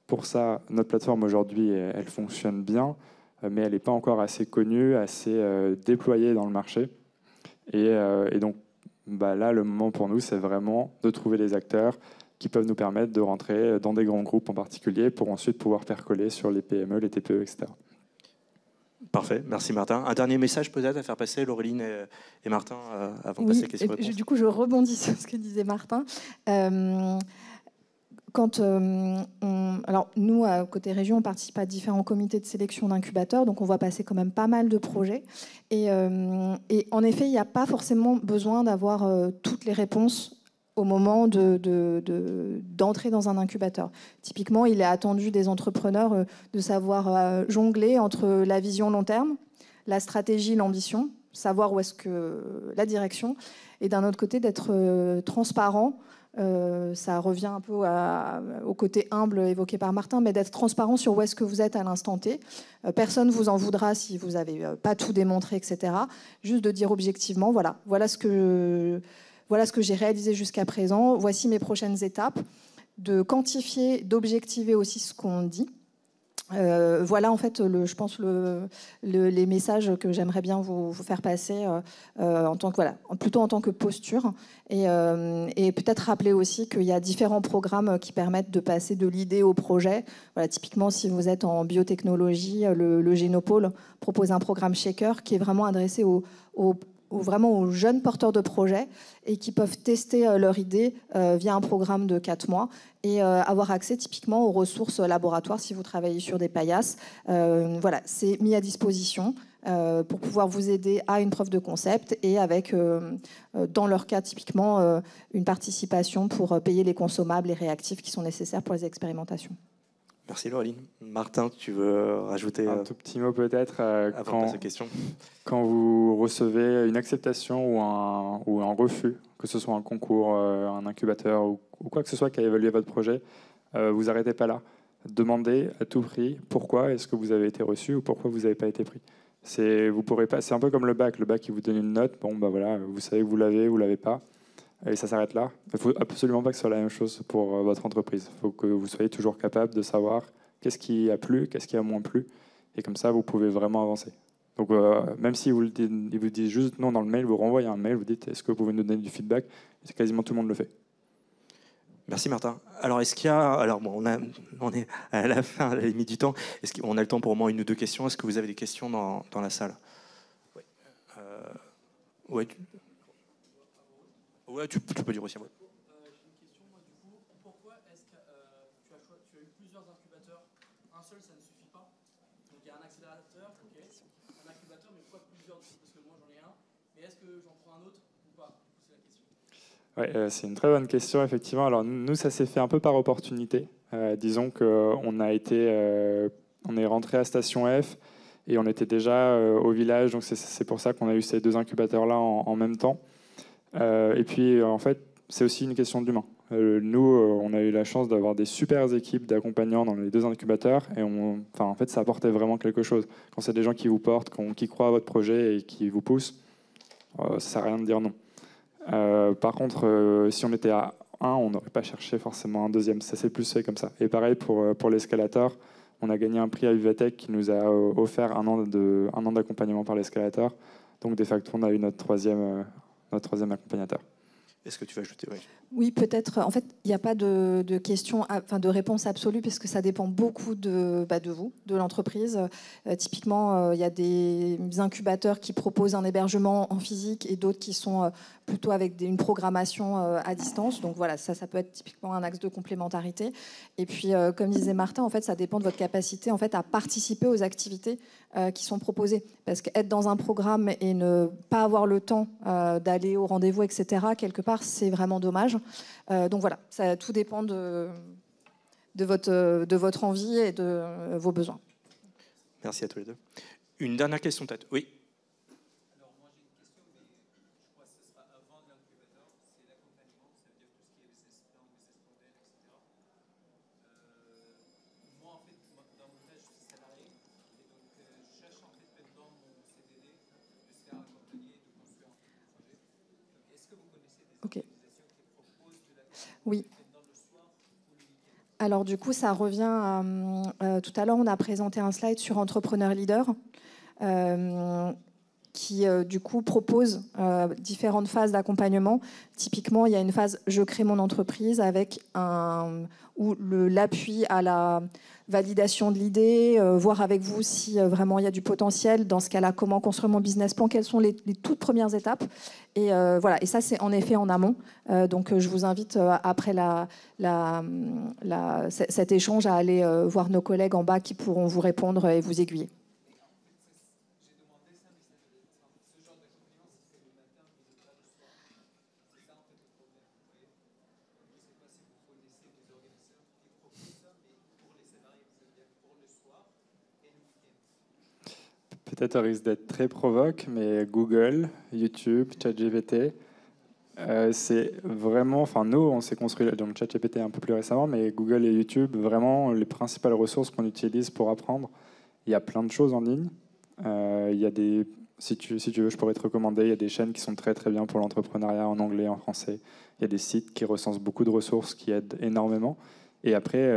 Pour ça, notre plateforme, aujourd'hui, elle fonctionne bien, mais elle n'est pas encore assez connue, assez déployée dans le marché. Et donc, là, le moment pour nous, c'est vraiment de trouver les acteurs qui peuvent nous permettre de rentrer dans des grands groupes en particulier pour ensuite pouvoir percoler sur les PME, les TPE, etc. Parfait, merci Martin. Un dernier message peut-être à faire passer, Laureline et Martin, avant de passer aux questions-réponses. Du coup, je rebondis sur ce que disait Martin. Alors nous, côté région, on participe à différents comités de sélection d'incubateurs, donc on voit passer quand même pas mal de projets. Et en effet, il n'y a pas forcément besoin d'avoir toutes les réponses au moment d'entrer dans un incubateur. Typiquement, il est attendu des entrepreneurs de savoir jongler entre la vision long terme, la stratégie, l'ambition, savoir où est-ce que la direction, et d'un autre côté, d'être transparent. Ça revient un peu au côté humble évoqué par Martin, mais d'être transparent sur où est-ce que vous êtes à l'instant T. Personne ne vous en voudra si vous n'avez pas tout démontré, etc. Juste de dire objectivement, voilà ce que j'ai réalisé jusqu'à présent, voici mes prochaines étapes, de quantifier, d'objectiver aussi ce qu'on dit. Voilà en fait, je pense, les messages que j'aimerais bien vous faire passer plutôt en tant que posture. Et peut-être rappeler aussi qu'il y a différents programmes qui permettent de passer de l'idée au projet. Voilà, typiquement, si vous êtes en biotechnologie, le Génopôle propose un programme Shaker qui est vraiment adressé vraiment aux jeunes porteurs de projets et qui peuvent tester leur idée via un programme de 4 mois et avoir accès typiquement aux ressources laboratoires si vous travaillez sur des paillasses. Voilà, c'est mis à disposition pour pouvoir vous aider à une preuve de concept et avec, dans leur cas typiquement, une participation pour payer les consommables et réactifs qui sont nécessaires pour les expérimentations. Merci Laureline. Martin, tu veux rajouter un tout petit mot peut-être avant de passer aux questions. Quand vous recevez une acceptation ou un refus, que ce soit un concours, un incubateur ou quoi que ce soit qui a évalué votre projet, vous n'arrêtez pas là. Demandez à tout prix pourquoi est-ce que vous avez été reçu ou pourquoi vous n'avez pas été pris. C'est un peu comme le bac. Le bac, il vous donne une note. Bon, voilà, vous savez que vous l'avez pas. Et ça s'arrête là. Il ne faut absolument pas que ce soit la même chose pour votre entreprise. Il faut que vous soyez toujours capable de savoir qu'est-ce qui a plu, qu'est-ce qui a moins plu. Et comme ça, vous pouvez vraiment avancer. Donc, même si ils vous disent juste non dans le mail, vous renvoyez un mail, vous dites est-ce que vous pouvez nous donner du feedback? Et quasiment tout le monde le fait. Merci Martin. Alors, est-ce qu'il y a... Alors, bon, on est à la fin, à la limite du temps. Est-ce qu'on a le temps pour au moins une ou deux questions? Est-ce que vous avez des questions dans la salle? Oui. Ouais, tu peux dire aussi. Ouais. J'ai une question, moi, du coup. Pourquoi est-ce que tu as eu plusieurs incubateurs? Un seul, ça ne suffit pas. Donc, il y a un accélérateur, ok. Un incubateur, mais pourquoi plusieurs? Parce que moi, j'en ai un. Mais est-ce que j'en prends un autre ou pas? C'est la question. Ouais, c'est une très bonne question, effectivement. Alors, nous, ça s'est fait un peu par opportunité. Disons qu'on on est rentré à Station F et on était déjà au village. Donc, c'est pour ça qu'on a eu ces deux incubateurs-là en même temps. Et puis, en fait, c'est aussi une question d'humain. Nous, on a eu la chance d'avoir des super équipes d'accompagnants dans les deux incubateurs. Et en fait, ça apportait vraiment quelque chose. Quand c'est des gens qui vous portent, qui croient à votre projet et qui vous poussent, ça ne sert à rien de dire non. Par contre, si on était à 1, on n'aurait pas cherché forcément un deuxième. Ça s'est plus fait comme ça. Et pareil pour l'escalator. On a gagné un prix à Uvatech qui nous a offert un an d'accompagnement par l'escalator. Donc, de facto, on a eu notre troisième accompagnateur. Est-ce que tu veux ajouter? Oui, peut-être. En fait, il n'y a pas de réponse absolue, puisque ça dépend beaucoup de vous, de l'entreprise. Typiquement, il y a des incubateurs qui proposent un hébergement en physique et d'autres qui sont plutôt avec une programmation à distance. Donc voilà, ça peut être typiquement un axe de complémentarité. Et puis, comme disait Martin, en fait, ça dépend de votre capacité en fait, à participer aux activités qui sont proposées. Parce qu'être dans un programme et ne pas avoir le temps d'aller au rendez-vous, etc., quelque part, c'est vraiment dommage. Donc voilà, tout dépend de votre envie et de vos besoins. Merci à tous les deux. Une dernière question peut-être. Oui. Alors moi j'ai une question, mais je crois que ce sera avant l'incubateur, c'est l'accompagnement, ça veut dire tout ce qui est business plan, business model, etc. Moi en fait, dans mon cas je suis salarié, et donc je cherche en fait dans mon CDD de se faire accompagner Ok. Oui. Alors du coup, ça revient à... tout à l'heure, on a présenté un slide sur Entrepreneur Leader qui, du coup, propose différentes phases d'accompagnement. Typiquement, il y a une phase « Je crée mon entreprise » avec l'appui à la validation de l'idée, voir avec vous si vraiment il y a du potentiel. Dans ce cas-là, comment construire mon business plan, quelles sont les toutes premières étapes. Et voilà. Et ça, c'est en effet en amont. Donc, je vous invite, après cet échange, à aller voir nos collègues en bas qui pourront vous répondre et vous aiguiller. Peut-être ça risque d'être très provoque, mais Google, YouTube, ChatGPT, c'est vraiment... Enfin, nous, on s'est construit... Donc ChatGPT un peu plus récemment, mais Google et YouTube, vraiment les principales ressources qu'on utilise pour apprendre. Il y a plein de choses en ligne. Il y a des... Si tu veux, je pourrais te recommander. Il y a des chaînes qui sont très, très bien pour l'entrepreneuriat en anglais, en français. Il y a des sites qui recensent beaucoup de ressources qui aident énormément. Et après,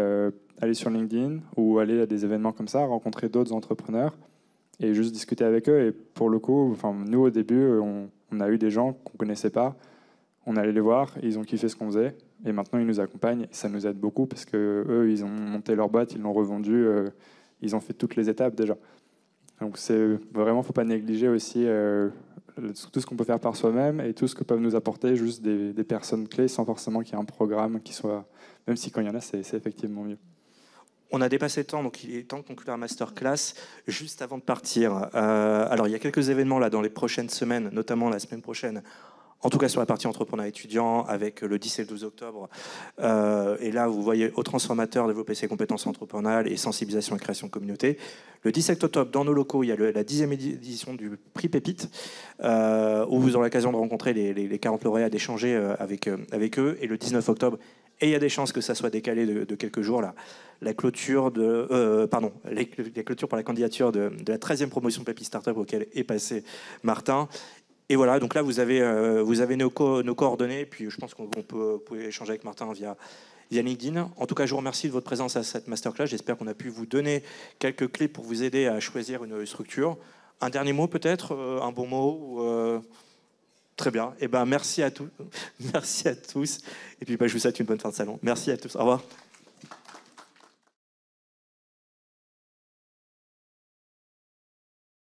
aller sur LinkedIn ou aller à des événements comme ça, rencontrer d'autres entrepreneurs et juste discuter avec eux. Et pour le coup, enfin, nous, au début, on a eu des gens qu'on ne connaissait pas. On allait les voir, ils ont kiffé ce qu'on faisait. Et maintenant, ils nous accompagnent. Et ça nous aide beaucoup parce qu'eux, ils ont monté leur boîte, ils l'ont revendue, ils ont fait toutes les étapes déjà. Donc, vraiment, il ne faut pas négliger aussi tout ce qu'on peut faire par soi-même et tout ce que peuvent nous apporter juste des personnes clés sans forcément qu'il y ait un programme qui soit... Même si quand il y en a, c'est effectivement mieux. On a dépassé le temps, donc il est temps de conclure la masterclass. Juste avant de partir, alors il y a quelques événements là dans les prochaines semaines, notamment la semaine prochaine, en tout cas sur la partie entrepreneuriat étudiant, avec le 10 et le 12 octobre. Et là, vous voyez au transformateur développer ses compétences entrepreneuriales et sensibilisation et création de communauté. Le 17 octobre, dans nos locaux, il y a la 10e édition du prix Pépite, où vous aurez l'occasion de rencontrer les 40 lauréats, d'échanger avec eux. Et le 19 octobre, et il y a des chances que ça soit décalé de quelques jours, là, les clôtures pour la candidature de la 13e promotion Pépite Startup auquel est passé Martin. Et voilà, donc là, vous avez nos coordonnées, puis je pense qu'on peut échanger avec Martin via LinkedIn. En tout cas, je vous remercie de votre présence à cette masterclass. J'espère qu'on a pu vous donner quelques clés pour vous aider à choisir une structure. Un dernier mot peut-être, un bon mot Très bien. Eh ben, merci à tous. Merci à tous. Et puis, je vous souhaite une bonne fin de salon. Merci à tous. Au revoir.